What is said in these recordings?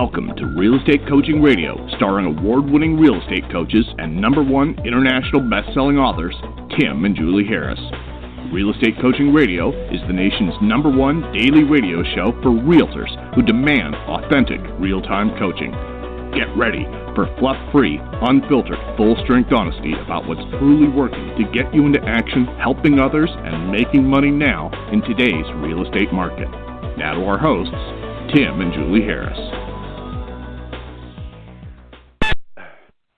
Welcome to Real Estate Coaching Radio, starring award-winning real estate coaches and #1 international best-selling authors, Tim and Julie Harris. Real Estate Coaching Radio is the nation's #1 daily radio show for realtors who demand authentic, real-time coaching. Get ready for fluff-free, unfiltered, full-strength honesty about what's truly working to get you into action, helping others, and making money now in today's real estate market. Now to our hosts, Tim and Julie Harris.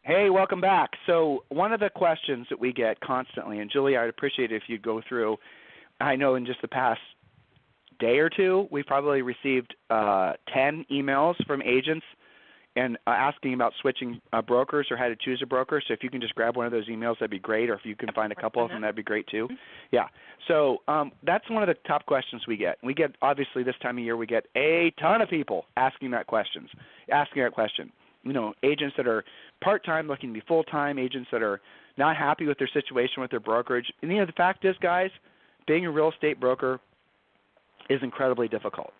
Hey, welcome back. So one of the questions that we get constantly, and Julie, I'd appreciate it if you'd go through, I know in just the past day or two, we've probably received 10 emails from agents and asking about switching brokers or how to choose a broker. So if you can just grab one of those emails, that'd be great. Or if you can find a couple of them, that'd be great too. Yeah. So that's one of the top questions we get. We get, obviously, this time of year, we get a ton of people asking that question. You know, agents that are part-time looking to be full-time, agents that are not happy with their situation with their brokerage. And, you know, the fact is, guys, being a real estate broker is incredibly difficult.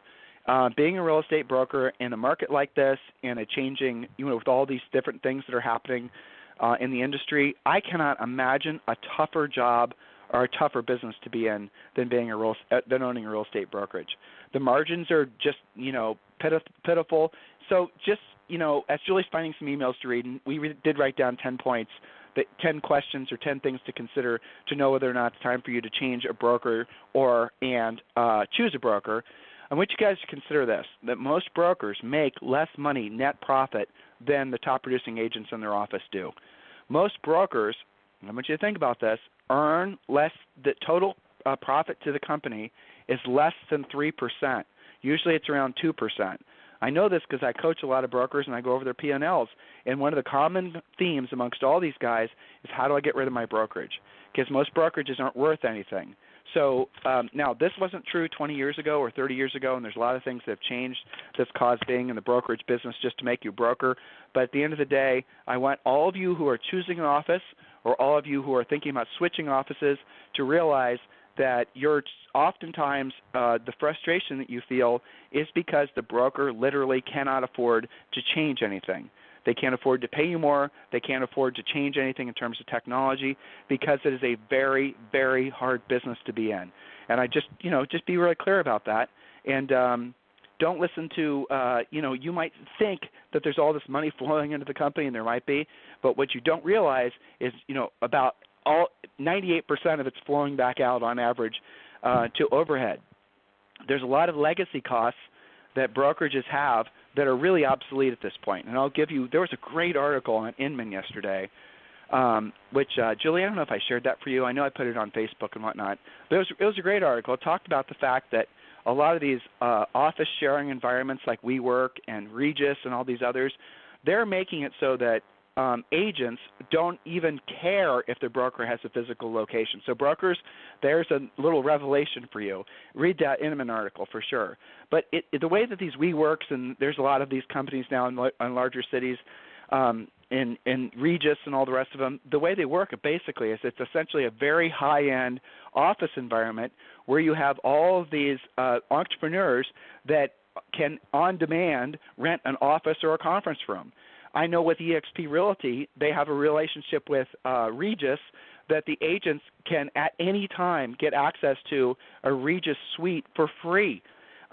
Being a real estate broker in a market like this, in a changing, you know, with all these different things that are happening in the industry, I cannot imagine a tougher job or a tougher business to be in than than owning a real estate brokerage. The margins are just, you know, pitiful. So just, you know, as Julie's finding some emails to read, and we did write down 10 points, 10 questions or 10 things to consider to know whether or not it's time for you to change a broker and choose a broker. I want you guys to consider this, that most brokers make less money net profit than the top producing agents in their office do. Most brokers, I want you to think about this, earn less, the total profit to the company is less than 3%. Usually it's around 2%. I know this because I coach a lot of brokers and I go over their P&Ls, and one of the common themes amongst all these guys is how do I get rid of my brokerage? Because most brokerages aren't worth anything. So now this wasn't true 20 years ago or 30 years ago, and there's a lot of things that have changed that's caused being in the brokerage business just to make you a broker. But at the end of the day, I want all of you who are choosing an office or all of you who are thinking about switching offices to realize that you're oftentimes the frustration that you feel is because the broker literally cannot afford to change anything. They can't afford to pay you more. They can't afford to change anything in terms of technology because it is a very, very hard business to be in. And I just be really clear about that. And don't listen to, you might think that there's all this money flowing into the company, and there might be, but what you don't realize is, about 98% of it's flowing back out on average to overhead. There's a lot of legacy costs that brokerages have that are really obsolete at this point. And I'll give you, there was a great article on Inman yesterday, which, Julie, I don't know if I shared that for you. I know I put it on Facebook and whatnot. But it was a great article. It talked about the fact that a lot of these office sharing environments like WeWork and Regus and all these others, they're making it so that agents don't even care if their broker has a physical location. So brokers, there's a little revelation for you. Read that Inman article for sure. But the way that these WeWorks, and there's a lot of these companies now in larger cities, in Regus and all the rest of them, the way they work basically is it's essentially a very high-end office environment where you have all of these entrepreneurs that can, on demand, rent an office or a conference room. I know with eXp Realty, they have a relationship with Regus that the agents can at any time get access to a Regus suite for free.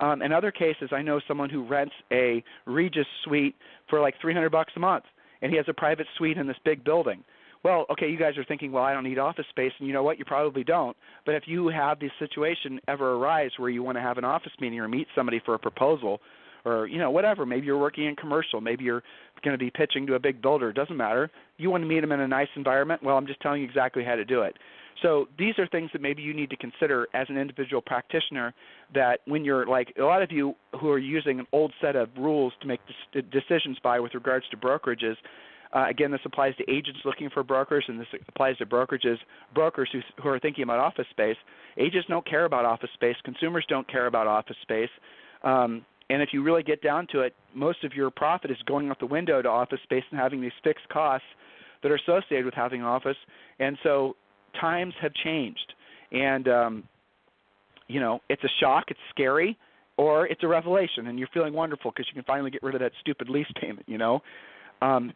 In other cases, I know someone who rents a Regus suite for like $300 a month, and he has a private suite in this big building. Well, okay, you guys are thinking, well, I don't need office space, and you know what? You probably don't. But if you have this situation ever arise where you want to have an office meeting or meet somebody for a proposal, or, whatever. Maybe you're working in commercial. Maybe you're going to be pitching to a big builder. It doesn't matter. You want to meet them in a nice environment? Well, I'm just telling you exactly how to do it. So these are things that maybe you need to consider as an individual practitioner, that when you're like a lot of you who are using an old set of rules to make decisions by with regards to brokerages, again, this applies to agents looking for brokers, and this applies to brokers who are thinking about office space. Agents don't care about office space. Consumers don't care about office space. And if you really get down to it, most of your profit is going out the window to office space and having these fixed costs that are associated with having an office. And so times have changed. And, it's a shock. It's scary. or it's a revelation and you're feeling wonderful because you can finally get rid of that stupid lease payment,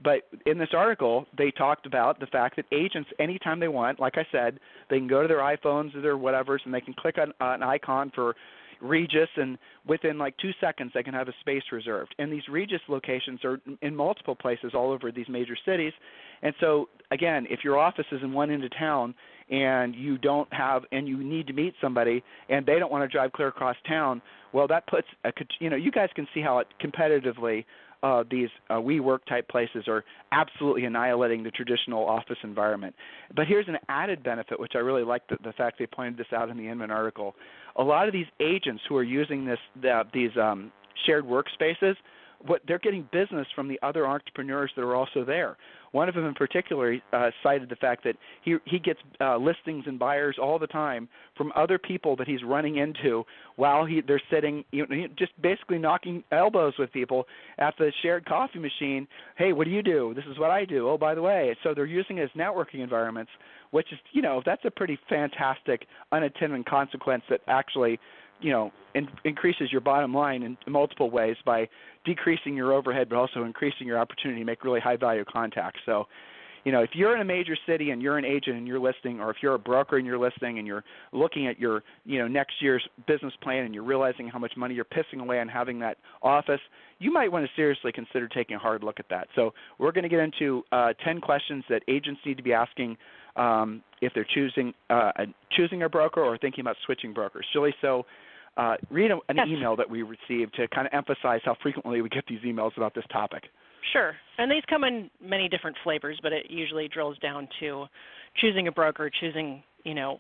But in this article, they talked about the fact that agents, anytime they want, like I said, they can go to their iPhones or their whatevers and they can click on an icon for Regis, and within like 2 seconds they can have a space reserved. And these Regis locations are in multiple places all over these major cities. And so, again, if your office is in one end of town and you need to meet somebody and they don't want to drive clear across town, well, that puts you guys can see how it competitively these WeWork type places are absolutely annihilating the traditional office environment. But here's an added benefit, which I really like the fact they pointed this out in the Inman article. A lot of these agents who are using these shared workspaces, they're getting business from the other entrepreneurs that are also there. One of them in particular cited the fact that he gets listings and buyers all the time from other people that he's running into while they're sitting, just basically knocking elbows with people at the shared coffee machine. Hey, what do you do? This is what I do. Oh, by the way. So they're using it as networking environments, which is, that's a pretty fantastic unintended consequence that actually increases your bottom line in multiple ways by decreasing your overhead, but also increasing your opportunity to make really high-value contacts. So, if you're in a major city and you're an agent and you're listing, or if you're a broker and you're listing and you're looking at your, next year's business plan and you're realizing how much money you're pissing away on having that office, you might want to seriously consider taking a hard look at that. So we're going to get into 10 questions that agents need to be asking if they're choosing a broker or thinking about switching brokers. Julie, so read an email that we received to kind of emphasize how frequently we get these emails about this topic. Sure. And these come in many different flavors, but it usually drills down to choosing a broker, choosing,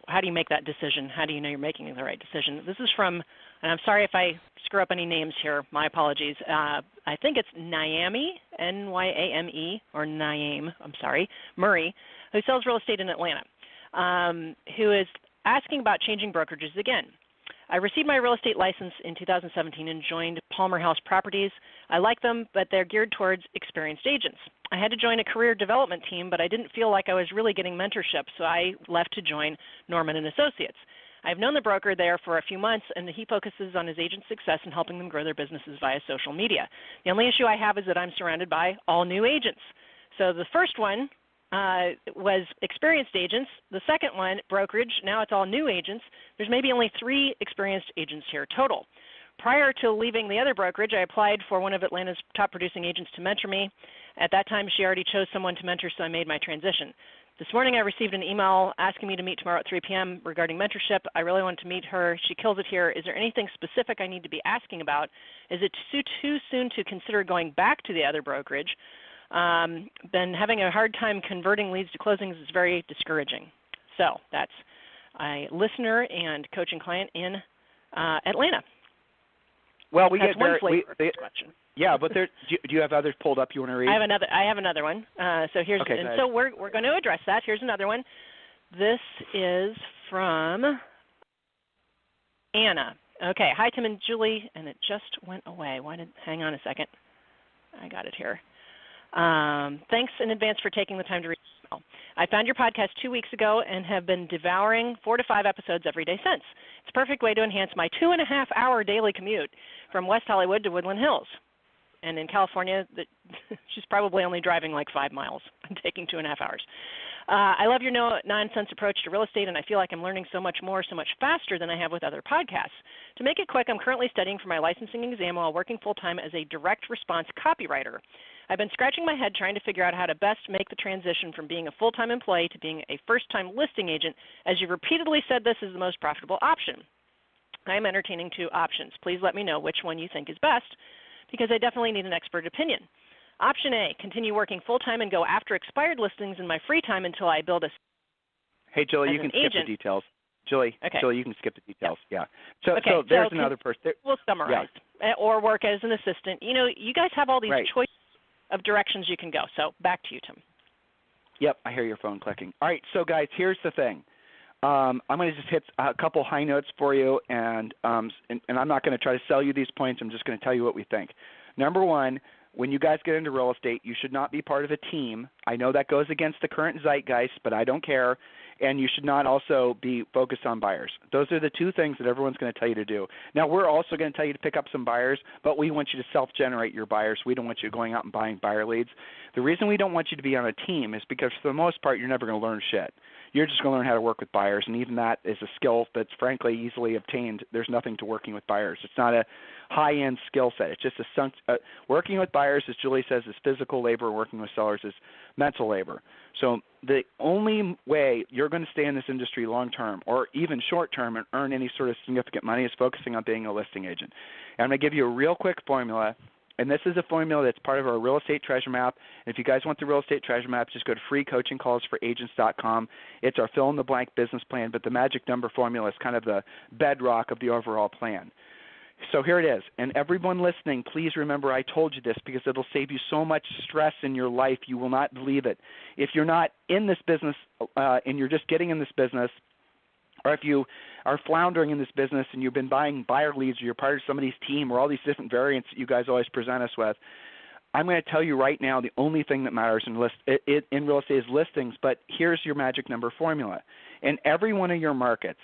how do you make that decision? How do you know you're making the right decision? This is from, and I'm sorry if I screw up any names here, my apologies. I think it's Nyame, N-Y-A-M-E, or Nyame, Murray, who sells real estate in Atlanta, who is asking about changing brokerages again. I received my real estate license in 2017 and joined Palmer House Properties. I like them, but they're geared towards experienced agents. I had to join a career development team, but I didn't feel like I was really getting mentorship, so I left to join Norman & Associates. I've known the broker there for a few months, and he focuses on his agents' success and helping them grow their businesses via social media. The only issue I have is that I'm surrounded by all new agents. So the first one was experienced agents. The second one, brokerage. Now it's all new agents. There's maybe only 3 experienced agents here total. Prior to leaving the other brokerage, I applied for one of Atlanta's top producing agents to mentor me. At that time, she already chose someone to mentor, so I made my transition. This morning, I received an email asking me to meet tomorrow at 3 p.m. regarding mentorship. I really want to meet her. She kills it here. Is there anything specific I need to be asking about? Is it too soon to consider going back to the other brokerage? Been having a hard time converting leads to closings is very discouraging. So that's a listener and coaching client in Atlanta. Well, we that's get one flavor of this question. Yeah, but do you have others pulled up you want to read? I have another one. So here's okay, and so we're going to address that. Here's another one. This is from Anna. Okay, hi Tim and Julie, and it just went away. Hang on a second. I got it here. Thanks in advance for taking the time to read. I found your podcast 2 weeks ago and have been devouring 4 to 5 episodes every day since. It's a perfect way to enhance my 2.5-hour daily commute from West Hollywood to Woodland Hills. And in California, she's probably only driving like 5 miles and taking 2.5 hours. I love your no-nonsense approach to real estate, and I feel like I'm learning so much more, so much faster than I have with other podcasts. To make it quick, I'm currently studying for my licensing exam while working full-time as a direct response copywriter. I've been scratching my head trying to figure out how to best make the transition from being a full-time employee to being a first-time listing agent, as you repeatedly said this is the most profitable option. I am entertaining 2 options. Please let me know which one you think is best, because I definitely need an expert opinion. Option A, continue working full-time and go after expired listings in my free time until I build a Hey, Julie, you can skip the details. Julie, you can skip the details. Yeah. So there's another person. We'll summarize. Yeah. Or work as an assistant. You guys have all these choices of directions you can go. So back to you, Tim. Yep, I hear your phone clicking. All right, so guys, here's the thing. I'm going to just hit a couple high notes for you, and I'm not going to try to sell you these points. I'm just going to tell you what we think. Number 1, when you guys get into real estate, you should not be part of a team. I know that goes against the current zeitgeist, but I don't care. and you should not also be focused on buyers. Those are the two things that everyone's going to tell you to do. Now, we're also going to tell you to pick up some buyers, but we want you to self-generate your buyers. We don't want you going out and buying buyer leads. The reason we don't want you to be on a team is because for the most part, you're never going to learn shit. You're just going to learn how to work with buyers, and even that is a skill that's frankly easily obtained. There's nothing to working with buyers. It's not a high-end skill set. It's just working with buyers, as Julie says, is physical labor. Working with sellers is mental labor. So the only way you're going to stay in this industry long-term or even short-term and earn any sort of significant money is focusing on being a listing agent. And I'm going to give you a real quick formula. And this is a formula that's part of our real estate treasure map. And if you guys want the real estate treasure map, just go to freecoachingcallsforagents.com. It's our fill-in-the-blank business plan, but the magic number formula is kind of the bedrock of the overall plan. So here it is. And everyone listening, please remember I told you this because it'll save you so much stress in your life. You will not believe it. If you're not in this business and you're just getting in this business, or if you are floundering in this business and you've been buying buyer leads or you're part of somebody's team or all these different variants that you guys always present us with, I'm going to tell you right now the only thing that matters in real estate is listings, but here's your magic number formula. In every one of your markets,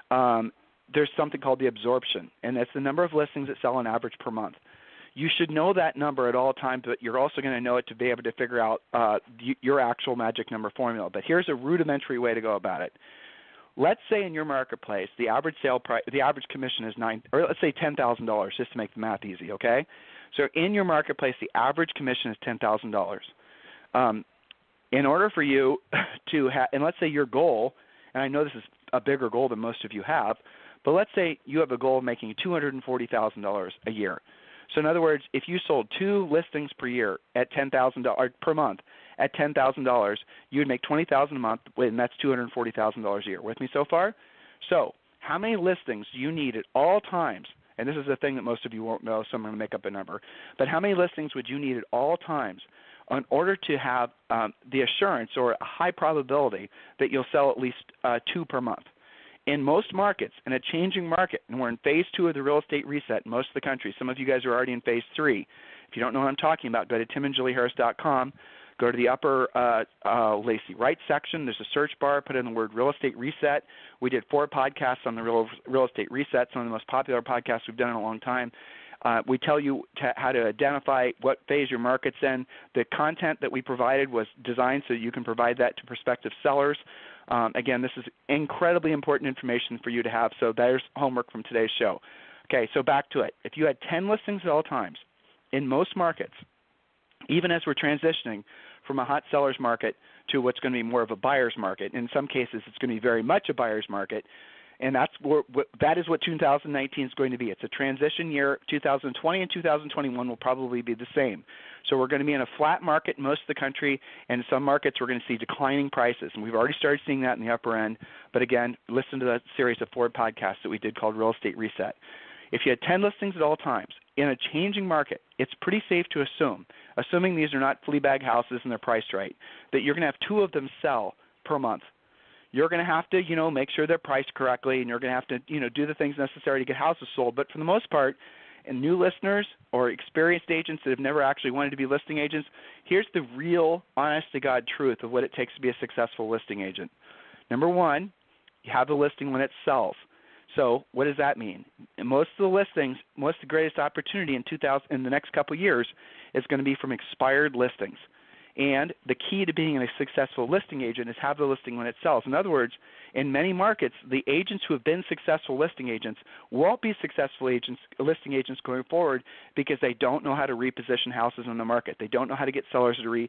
there's something called the absorption, and that's the number of listings that sell on average per month. You should know that number at all times, but you're also going to know it to be able to figure out your actual magic number formula. But here's a rudimentary way to go about it. Let's say in your marketplace the average sale price, the average commission is $10,000, just to make the math easy. Okay, so in your marketplace the average commission is $10,000. In order for you to have, and let's say your goal, and I know this is a bigger goal than most of you have, but let's say you have a goal of making $240,000 a year. So in other words, if you sold 2 listings per year at $10,000 per month at $10,000, you would make $20,000 a month, and that's $240,000 a year. With me so far? So how many listings do you need at all times? And this is a thing that most of you won't know, so I'm going to make up a number. But how many listings would you need at all times in order to have the assurance or a high probability that you'll sell at least 2 per month? In most markets, in a changing market, and we're in phase 2 of the real estate reset in most of the country. Some of you guys are already in phase 3. If you don't know what I'm talking about, go to timandjulieharris.com. Go to the upper right section. There's a search bar. Put in the word real estate reset. We did 4 podcasts on the real estate reset, some of the most popular podcasts we've done in a long time. We tell you how to identify what phase your market's in. The content that we provided was designed so you can provide that to prospective sellers. Again, this is incredibly important information for you to have, so there's homework from today's show. Okay, so back to it. If you had 10 listings at all times in most markets, even as we're transitioning from a hot seller's market to what's going to be more of a buyer's market, in some cases it's going to be very much a buyer's market, and that is what 2019 is going to be. It's a transition year. 2020 and 2021 will probably be the same. So we're going to be in a flat market in most of the country, and in some markets we're going to see declining prices. And we've already started seeing that in the upper end. But again, listen to that series of 4 podcasts that we did called Real Estate Reset. If you had 10 listings at all times in a changing market, it's pretty safe to assume, assuming these are not flea bag houses and they're priced right, that you're going to have 2 of them sell per month. You're going to have to, make sure they're priced correctly, and you're going to have to, do the things necessary to get houses sold. But for the most part, and new listeners or experienced agents that have never actually wanted to be listing agents, here's the real, honest-to-God truth of what it takes to be a successful listing agent. Number 1, you have the listing when it sells. So what does that mean? In most of the listings, most of the greatest opportunity in the next couple of years is going to be from expired listings. And the key to being a successful listing agent is have the listing when it sells. In other words, in many markets, the agents who have been successful listing agents won't be successful listing agents going forward because they don't know how to reposition houses in the market. They don't know how to get sellers to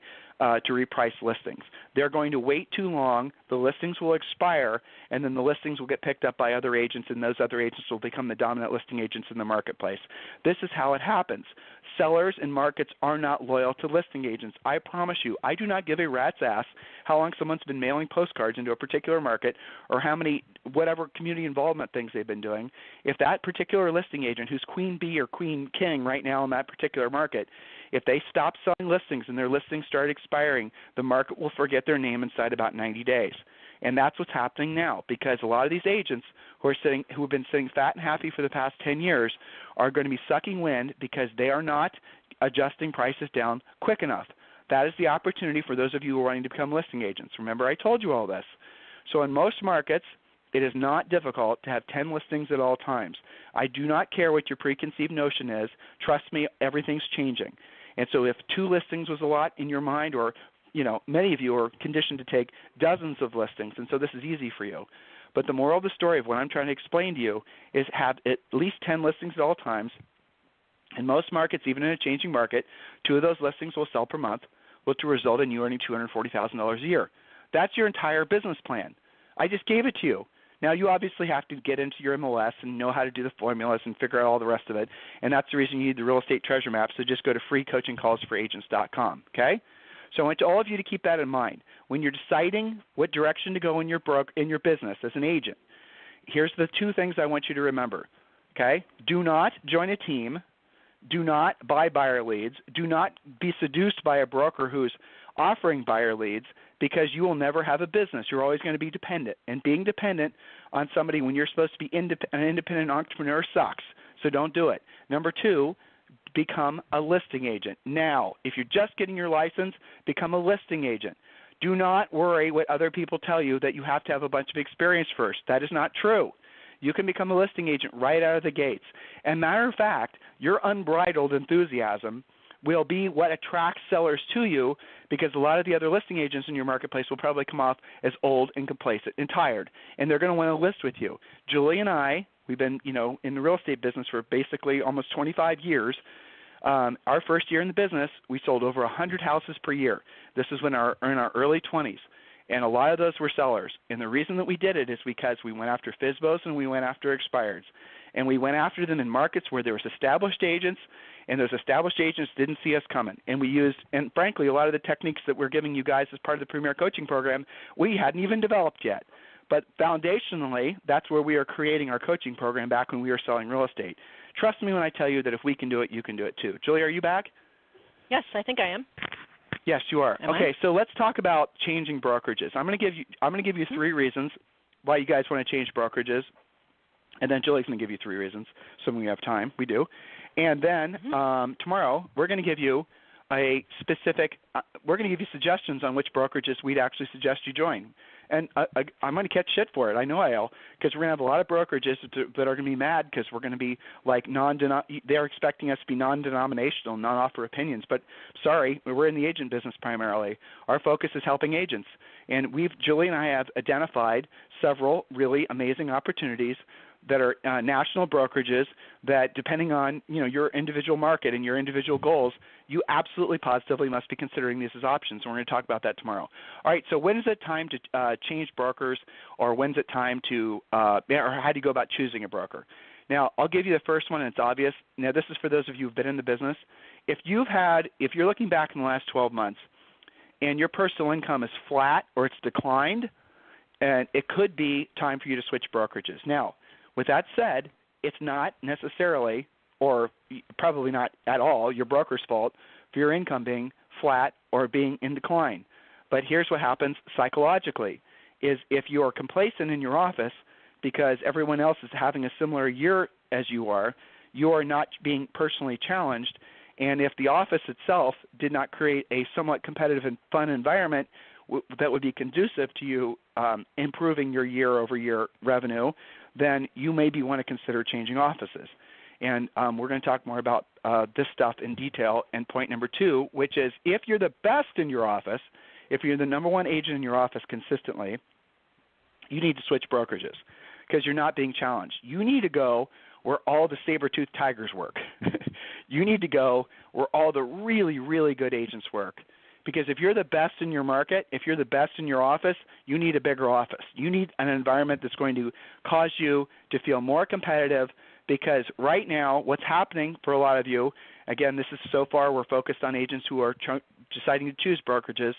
reprice listings. They're going to wait too long. The listings will expire, and then the listings will get picked up by other agents, and those other agents will become the dominant listing agents in the marketplace. This is how it happens. Sellers in markets are not loyal to listing agents. I promise you, I do not give a rat's ass how long someone's been mailing postcards into a particular market or how many whatever community involvement things they've been doing. If that particular listing agent who's queen bee or queen king right now in that particular market, if they stop selling listings and their listings start expiring, the market will forget their name inside about 90 days. And that's what's happening now, because a lot of these agents who have been sitting fat and happy for the past 10 years are going to be sucking wind because they are not adjusting prices down quick enough. That is the opportunity for those of you who are wanting to become listing agents. Remember, I told you all this. So in most markets, it is not difficult to have 10 listings at all times. I do not care what your preconceived notion is. Trust me, everything's changing. And so if 2 listings was a lot in your mind, or many of you are conditioned to take dozens of listings, and so this is easy for you. But the moral of the story of what I'm trying to explain to you is have at least 10 listings at all times. In most markets, even in a changing market, 2 of those listings will sell per month, which will result in you earning $240,000 a year. That's your entire business plan. I just gave it to you. Now, you obviously have to get into your MLS and know how to do the formulas and figure out all the rest of it, and that's the reason you need the real estate treasure map, so just go to freecoachingcallsforagents.com, okay? So I want all of you to keep that in mind. When you're deciding what direction to go in your business as an agent, here's the 2 things I want you to remember, okay? Do not join a team. Do not buy buyer leads. Do not be seduced by a broker who's offering buyer leads, because you will never have a business. You're always going to be dependent. And being dependent on somebody when you're supposed to be an independent entrepreneur sucks. So don't do it. Number 2, become a listing agent. Now, if you're just getting your license, become a listing agent. Do not worry what other people tell you that you have to have a bunch of experience first. That is not true. You can become a listing agent right out of the gates. And matter of fact, your unbridled enthusiasm will be what attracts sellers to you, because a lot of the other listing agents in your marketplace will probably come off as old and complacent and tired, and they're going to want to list with you. Julie and I, we've been in the real estate business for basically almost 25 years. Our first year in the business, we sold over 100 houses per year. This is when in our early 20s. And a lot of those were sellers. And the reason that we did it is because we went after FSBOs and we went after expireds. And we went after them in markets where there was established agents, and those established agents didn't see us coming. And we used, and frankly, a lot of the techniques that we're giving you guys as part of the Premier Coaching Program, we hadn't even developed yet. But foundationally, that's where we are creating our coaching program back when we were selling real estate. Trust me when I tell you that if we can do it, you can do it too. Julie, are you back? Yes, I think I am. Yes, you are. Am okay, I? So let's talk about changing brokerages. I'm going to give you 3 reasons why you guys want to change brokerages, and then Julie's going to give you 3 reasons. So when we have time, we do. And then tomorrow we're going to give you a specific. We're going to give you suggestions on which brokerages we'd actually suggest you join. And I'm going to catch shit for it. I know I will, because we're going to have a lot of brokerages that are going to be mad because we're going to be like they're expecting us to be non-denominational, non-offer opinions. But sorry, we're in the agent business primarily. Our focus is helping agents. And Julie and I have identified several really amazing opportunities that are national brokerages that, depending on your individual market and your individual goals, you absolutely positively must be considering these as options. And we're going to talk about that tomorrow. All right, so when is it time to change brokers, or when's it time to or how do you go about choosing a broker? Now, I'll give you the first one, and it's obvious. Now, this is for those of you who've been in the business. If you're looking back in the last 12 months and your personal income is flat or it's declined, and it could be time for you to switch brokerages. Now, with that said, it's not necessarily, or probably not at all, your broker's fault for your income being flat or being in decline. But here's what happens psychologically, is if you are complacent in your office because everyone else is having a similar year as you are not being personally challenged. And if the office itself did not create a somewhat competitive and fun environment that would be conducive to you improving your year-over-year revenue, then you maybe want to consider changing offices. And we're going to talk more about this stuff in detail. And point number 2, which is if you're the best in your office, if you're the number 1 agent in your office consistently, you need to switch brokerages because you're not being challenged. You need to go where all the saber-toothed tigers work. You need to go where all the really, really good agents work. Because if you're the best in your market, if you're the best in your office, you need a bigger office. You need an environment that's going to cause you to feel more competitive, because right now what's happening for a lot of you, again, this is so far we're focused on agents who are deciding to choose brokerages,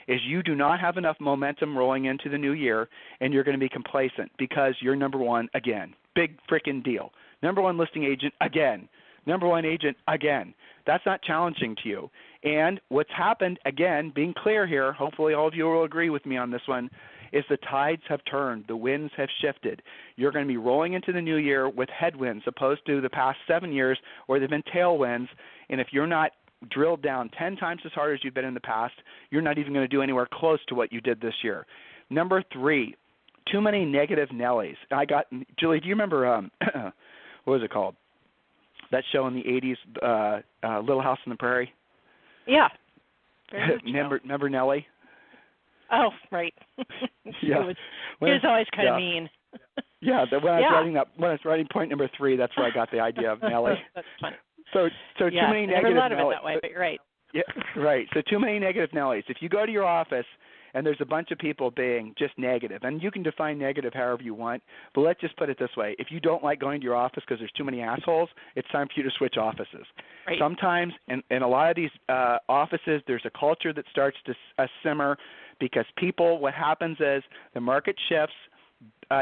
is you do not have enough momentum rolling into the new year, and you're going to be complacent because you're number 1 again. Big freaking deal. Number 1 listing agent again. Number 1 agent again. That's not challenging to you. And what's happened, again, being clear here, hopefully all of you will agree with me on this one, is the tides have turned. The winds have shifted. You're going to be rolling into the new year with headwinds opposed to the past 7 years where they've been tailwinds. And if you're not drilled down 10 times as hard as you've been in the past, you're not even going to do anywhere close to what you did this year. Number 3, too many negative Nellies. Julie, do you remember, what was it called? That show in the 80s, Little House on the Prairie? Yeah. Remember Nellie? Oh, right. He was always kind of mean. Yeah, when I was writing point number 3, that's where I got the idea of Nellie. That's funny. So too many negative Nellies. I never thought of it that way, but you're right. Yeah, right. So too many negative Nellies. If you go to your office and there's a bunch of people being just negative, and you can define negative however you want, but let's just put it this way. If you don't like going to your office because there's too many assholes, it's time for you to switch offices. Right. Sometimes in a lot of these offices, there's a culture that starts to simmer because what happens is the market shifts,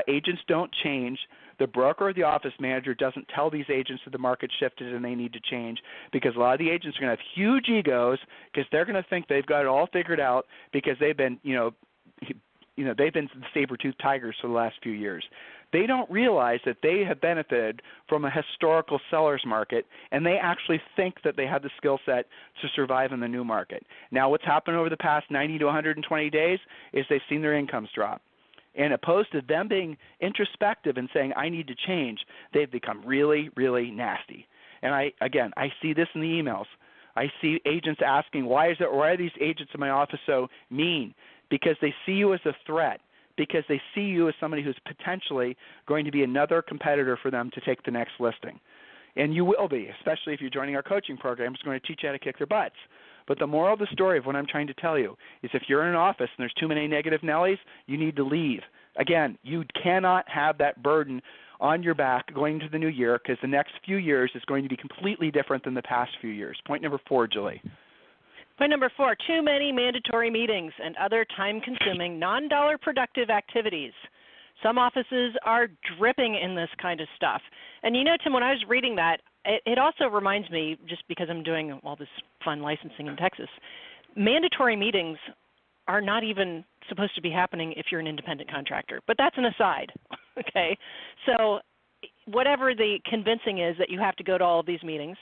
agents don't change, the broker or the office manager doesn't tell these agents that the market shifted and they need to change, because a lot of the agents are going to have huge egos because they're going to think they've got it all figured out because they've been, they've been the saber-toothed tigers for the last few years. They don't realize that they have benefited from a historical seller's market, and they actually think that they have the skill set to survive in the new market. Now, what's happened over the past 90 to 120 days is they've seen their incomes drop. And opposed to them being introspective and saying, I need to change, they've become really, really nasty. And I see this in the emails. I see agents asking, why are these agents in my office so mean? Because they see you as a threat, because they see you as somebody who's potentially going to be another competitor for them to take the next listing. And you will be, especially if you're joining our coaching program. It's going to teach you how to kick their butts. But the moral of the story of what I'm trying to tell you is if you're in an office and there's too many negative Nellies, you need to leave. Again, you cannot have that burden on your back going into the new year, because the next few years is going to be completely different than the past few years. Point number 4, Julie. Point number 4, too many mandatory meetings and other time-consuming, non-dollar productive activities. Some offices are dripping in this kind of stuff. And Tim, when I was reading that, it also reminds me, just because I'm doing all this fun licensing in Texas, mandatory meetings are not even supposed to be happening if you're an independent contractor. But that's an aside, okay? So whatever the convincing is that you have to go to all of these meetings,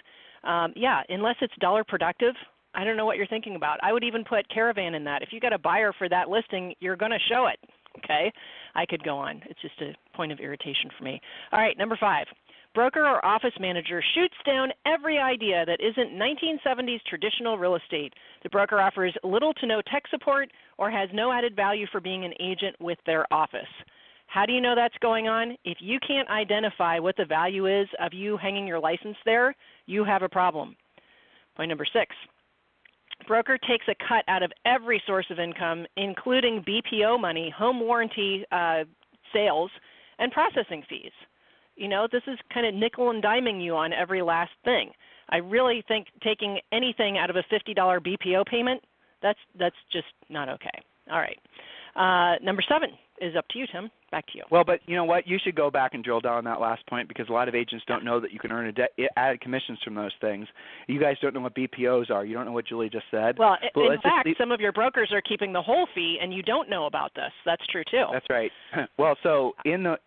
unless it's dollar productive, I don't know what you're thinking about. I would even put Caravan in that. If you got a buyer for that listing, you're going to show it, okay? I could go on. It's just a point of irritation for me. All right, number 5. Broker or office manager shoots down every idea that isn't 1970s traditional real estate. The broker offers little to no tech support or has no added value for being an agent with their office. How do you know that's going on? If you can't identify what the value is of you hanging your license there, you have a problem. Point number 6. Broker takes a cut out of every source of income, including BPO money, home warranty sales, and processing fees. This is kind of nickel and diming you on every last thing. I really think taking anything out of a $50 BPO payment, that's just not okay. All right. Number 7 is up to you, Tim. Back to you. Well, but you know what? You should go back and drill down on that last point, because a lot of agents don't know that you can earn added commissions from those things. You guys don't know what BPOs are. You don't know what Julie just said. Well, in fact, some of your brokers are keeping the whole fee, and you don't know about this. That's true, too. That's right. Well, so in the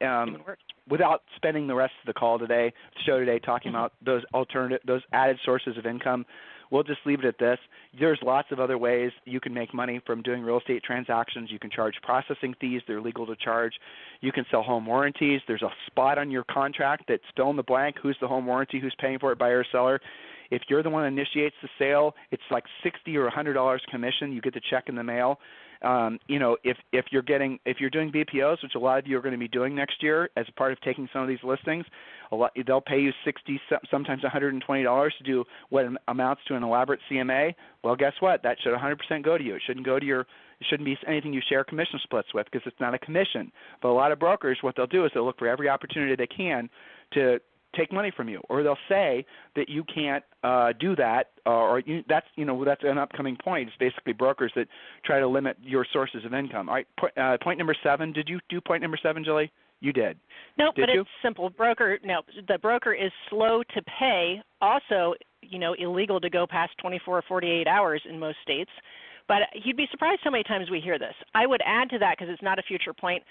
without spending the rest of the show today talking about those added sources of income, we'll just leave it at this. There's lots of other ways you can make money from doing real estate transactions. You can charge processing fees. They're legal to charge. You can sell home warranties. There's a spot on your contract that's fill in the blank. Who's the home warranty? Who's paying for it, buyer or seller? If you're the one that initiates the sale, it's like $60 or $100 commission. You get the check in the mail. If you're doing BPOs, which a lot of you are going to be doing next year as a part of taking some of these listings, they'll pay you $60, sometimes $120 to do what amounts to an elaborate CMA. Well, guess what? That should 100% go to you. It shouldn't be anything you share commission splits with, because it's not a commission. But a lot of brokers, what they'll do is they'll look for every opportunity they can to take money from you, or they'll say that you can't do that, that's an upcoming point. It's basically brokers that try to limit your sources of income. All right, point number 7. Did you do point number 7, Julie? You did. No, but it's simple. The broker is slow to pay. Also, illegal to go past 24 or 48 hours in most states. But you'd be surprised how many times we hear this. I would add to that, because it's not a future point.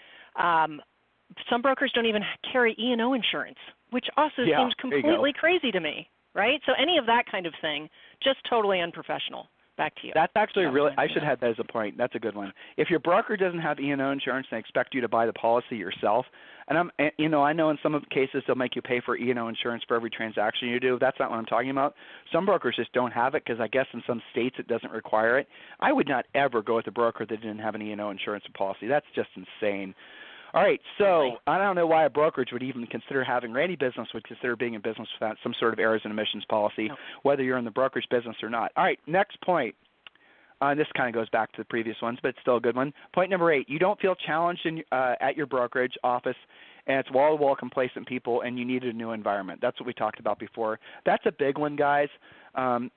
Some brokers don't even carry E&O insurance, which also seems completely crazy to me, right? So any of that kind of thing, just totally unprofessional. Back to you. That's actually really, I should have that as a point. That's a good one. If your broker doesn't have E&O insurance, they expect you to buy the policy yourself. And I know in some of the cases they'll make you pay for E&O insurance for every transaction you do. That's not what I'm talking about. Some brokers just don't have it because I guess in some states it doesn't require it. I would not ever go with a broker that didn't have an E&O insurance policy. That's just insane. All right, so I don't know why a brokerage would even consider having, or any business would consider being in business without some sort of errors and omissions policy, whether you're in the brokerage business or not. All right, next point. This kind of goes back to the previous ones, but it's still a good one. Point number 8, you don't feel challenged at your brokerage office, and it's wall-to-wall complacent people, and you need a new environment. That's what we talked about before. That's a big one, guys.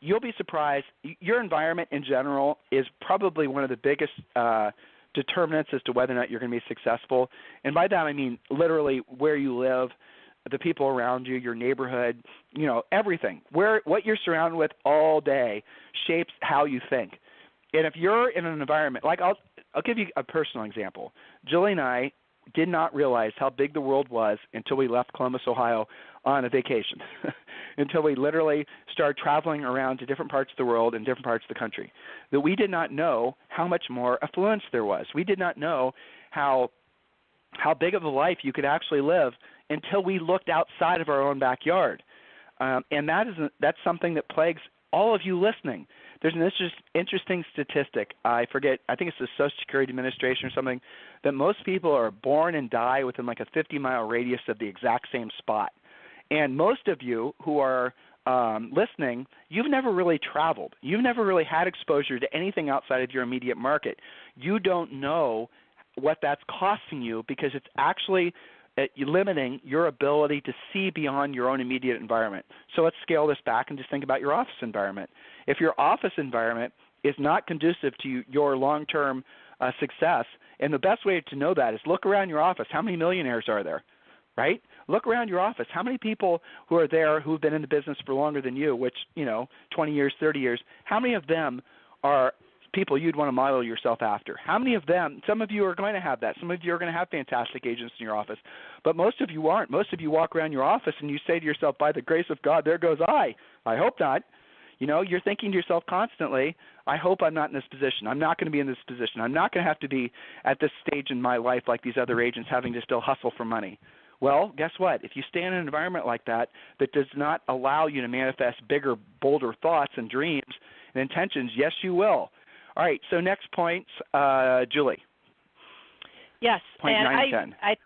You'll be surprised. Your environment in general is probably one of the biggest determinants as to whether or not you're going to be successful. And by that I mean literally where you live, the people around you, your neighborhood, everything. What you're surrounded with all day shapes how you think. And if you're in an environment, like I'll give you a personal example. Julie and I did not realize how big the world was until we left Columbus, Ohio on a vacation, until we literally started traveling around to different parts of the world and different parts of the country, that we did not know how much more affluence there was. We did not know how big of a life you could actually live until we looked outside of our own backyard. And that's something that plagues all of you listening. There's an interesting statistic. I forget. I think it's the Social Security Administration or something, that most people are born and die within like a 50-mile radius of the exact same spot. And most of you who are listening, you've never really traveled. You've never really had exposure to anything outside of your immediate market. You don't know what that's costing you because it's actually limiting your ability to see beyond your own immediate environment. So let's scale this back and just think about your office environment. If your office environment is not conducive to your long-term success, and the best way to know that is look around your office. How many millionaires are there, right? Look around your office. How many people who are there who have been in the business for longer than you, which, 20 years, 30 years, how many of them are people you'd want to model yourself after? How many of them, some of you are going to have that. Some of you are going to have fantastic agents in your office, but most of you aren't. Most of you walk around your office and you say to yourself, by the grace of God, there goes I. I hope not. You're thinking to yourself constantly, I hope I'm not in this position. I'm not going to be in this position. I'm not going to have to be at this stage in my life like these other agents having to still hustle for money. Well, guess what? If you stay in an environment like that does not allow you to manifest bigger, bolder thoughts and dreams and intentions, yes, you will. All right, so next points, Julie. Yes. Point 9 and 10.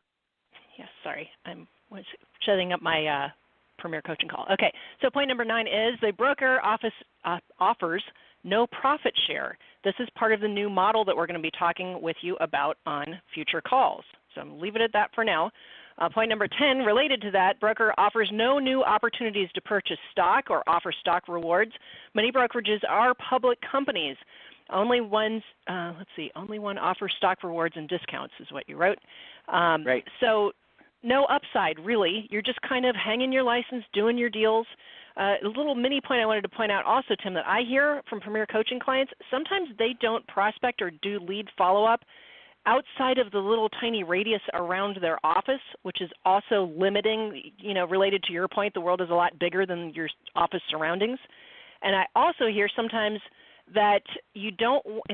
Yes, sorry. I was shutting up my Premier Coaching call. Okay, so point number 9 is the broker office offers no profit share. This is part of the new model that we're going to be talking with you about on future calls. So I'm going to leave it at that for now. Point number 10, related to that, broker offers no new opportunities to purchase stock or offer stock rewards. Many brokerages are public companies. Only one offers stock rewards and discounts is what you wrote. Right. So no upside, really. You're just kind of hanging your license, doing your deals. A little mini point I wanted to point out also, Tim, that I hear from Premier Coaching clients, sometimes they don't prospect or do lead follow-up outside of the little tiny radius around their office, which is also limiting, related to your point, the world is a lot bigger than your office surroundings. And I also hear sometimes that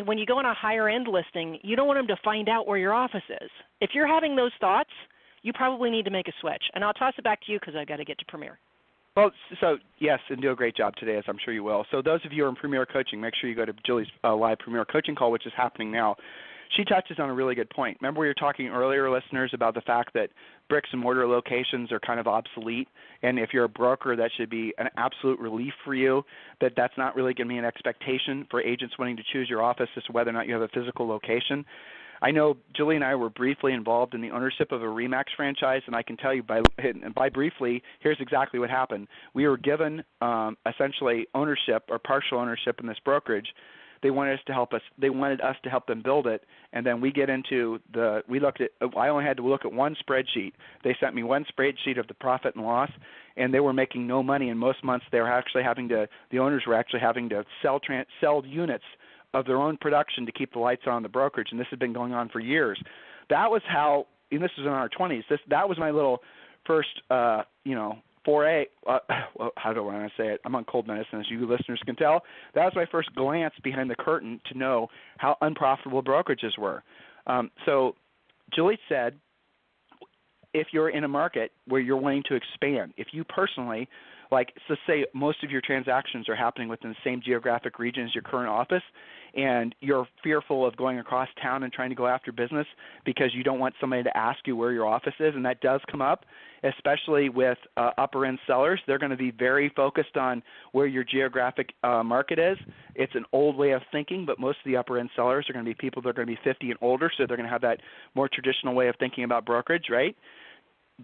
when you go on a higher end listing, you don't want them to find out where your office is. If you're having those thoughts, you probably need to make a switch. And I'll toss it back to you because I've got to get to Premier. Well, so yes, and do a great job today, as I'm sure you will. So those of you who are in Premier Coaching, make sure you go to Julie's live Premier Coaching call, which is happening now. She touches on a really good point. Remember we were talking earlier, listeners, about the fact that bricks and mortar locations are kind of obsolete, and if you're a broker, that should be an absolute relief for you, that that's not really going to be an expectation for agents wanting to choose your office as to whether or not you have a physical location. I know Julie and I were briefly involved in the ownership of a RE/MAX franchise, and I can tell you by briefly, here's exactly what happened. We were given essentially ownership or partial ownership in this brokerage. They wanted us to help us. They wanted us to help them build it, and then we get into we looked at. I only had to look at one spreadsheet. They sent me one spreadsheet of the profit and loss, and they were making no money. And most months they were actually the owners were actually having to sell units of their own production to keep the lights on the brokerage, and this had been going on for years. That was how, and this was in our 20s. That was my little first, foray, how do I want to say it? I'm on cold medicine, as you listeners can tell. That was my first glance behind the curtain to know how unprofitable brokerages were. So Julie said, if you're in a market where you're wanting to expand, if you personally, like, let's say most of your transactions are happening within the same geographic region as your current office, and you're fearful of going across town and trying to go after business because you don't want somebody to ask you where your office is, and that does come up, especially with upper-end sellers. They're going to be very focused on where your geographic market is. It's an old way of thinking, but most of the upper-end sellers are going to be people that are going to be 50 and older, so they're going to have that more traditional way of thinking about brokerage, right?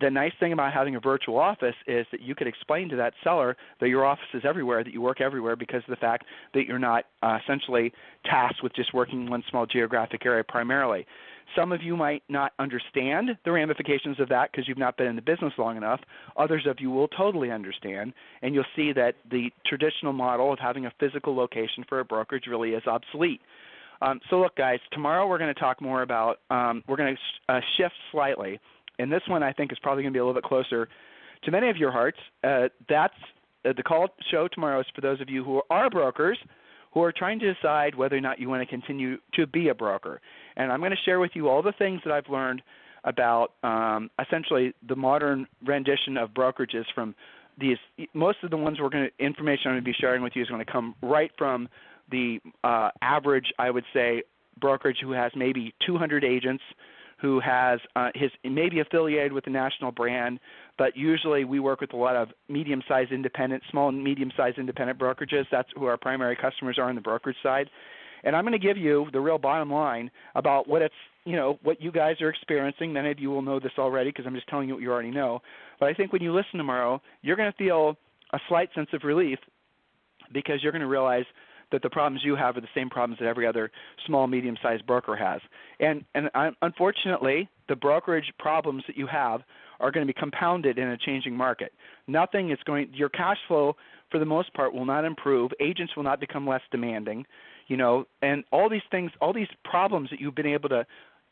The nice thing about having a virtual office is that you could explain to that seller that your office is everywhere, that you work everywhere, because of the fact that you're not essentially tasked with just working in one small geographic area primarily. Some of you might not understand the ramifications of that because you've not been in the business long enough. Others of you will totally understand, and you'll see that the traditional model of having a physical location for a brokerage really is obsolete. So look, guys, tomorrow we're going to talk more about, we're going to shift slightly. And this one I think is probably going to be a little bit closer to many of your hearts. That's the call show tomorrow is for those of you who are brokers who are trying to decide whether or not you want to continue to be a broker. And I'm going to share with you all the things that I've learned about essentially the modern rendition of brokerages from these. Most of the ones information I'm going to be sharing with you is going to come right from the average, I would say, brokerage who has maybe 200 agents, who has maybe affiliated with a national brand, but usually we work with a lot of small and medium-sized independent brokerages. That's who our primary customers are on the brokerage side. And I'm going to give you the real bottom line about what what you guys are experiencing. Many of you will know this already because I'm just telling you what you already know. But I think when you listen tomorrow, you're going to feel a slight sense of relief because you're going to realize that the problems you have are the same problems that every other small, medium-sized broker has. And unfortunately, the brokerage problems that you have are going to be compounded in a changing market. Your cash flow, for the most part, will not improve. Agents will not become less demanding, and all these things, all these problems that you've been able to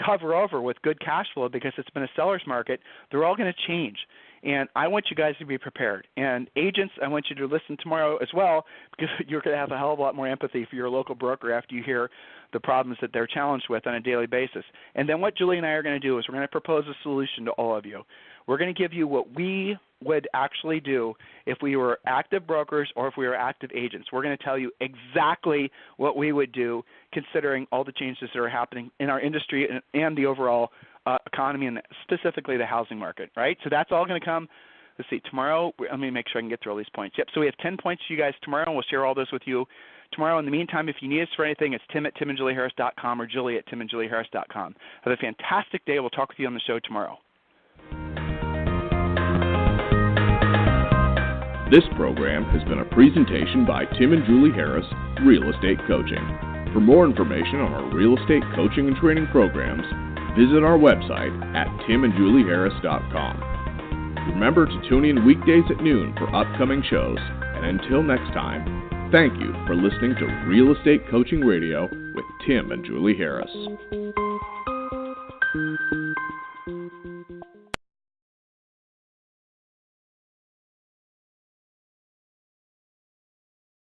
cover over with good cash flow because it's been a seller's market, they're all going to change. And I want you guys to be prepared. And agents, I want you to listen tomorrow as well because you're going to have a hell of a lot more empathy for your local broker after you hear the problems that they're challenged with on a daily basis. And then what Julie and I are going to do is we're going to propose a solution to all of you. We're going to give you what we would actually do if we were active brokers or if we were active agents. We're going to tell you exactly what we would do considering all the changes that are happening in our industry and the overall economy and specifically the housing market, right? So that's all going to come. Let's see, tomorrow, let me make sure I can get through all these points. Yep, so we have 10 points for you guys tomorrow, and we'll share all those with you tomorrow. In the meantime, if you need us for anything, it's tim@timandjulieharris.com or julie@timandjulieharris.com. Have a fantastic day. We'll talk with you on the show tomorrow. This program has been a presentation by Tim and Julie Harris, Real Estate Coaching. For more information on our real estate coaching and training programs, visit our website at timandjulieharris.com. Remember to tune in weekdays at noon for upcoming shows. And until next time, thank you for listening to Real Estate Coaching Radio with Tim and Julie Harris.